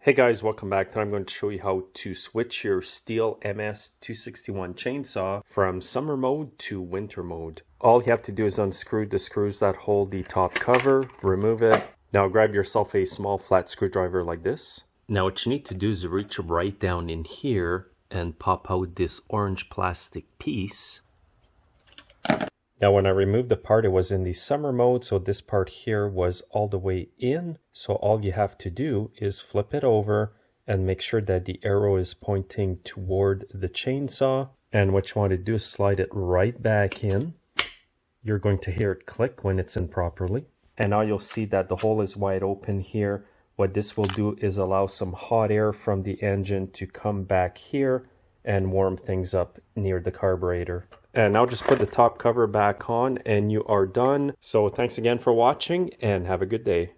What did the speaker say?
Hey guys, welcome back. Today I'm going to show you how to switch your Stihl MS261 chainsaw from summer mode to winter mode. All you have to do is unscrew the screws that hold the top cover, remove it. Now grab yourself a small flat screwdriver like this. Now what you need to do is reach right down in here and pop out this orange plastic piece. Now when I removed the part, it was in the summer mode, so this part here was all the way in. So all you have to do is flip it over and make sure that the arrow is pointing toward the chainsaw. And what you want to do is slide it right back in. You're going to hear it click when it's in properly. And now you'll see that the hole is wide open here. What this will do is allow some hot air from the engine to come back here and warm things up near the carburetor. And now just put the top cover back on and you are done. So thanks again for watching and have a good day.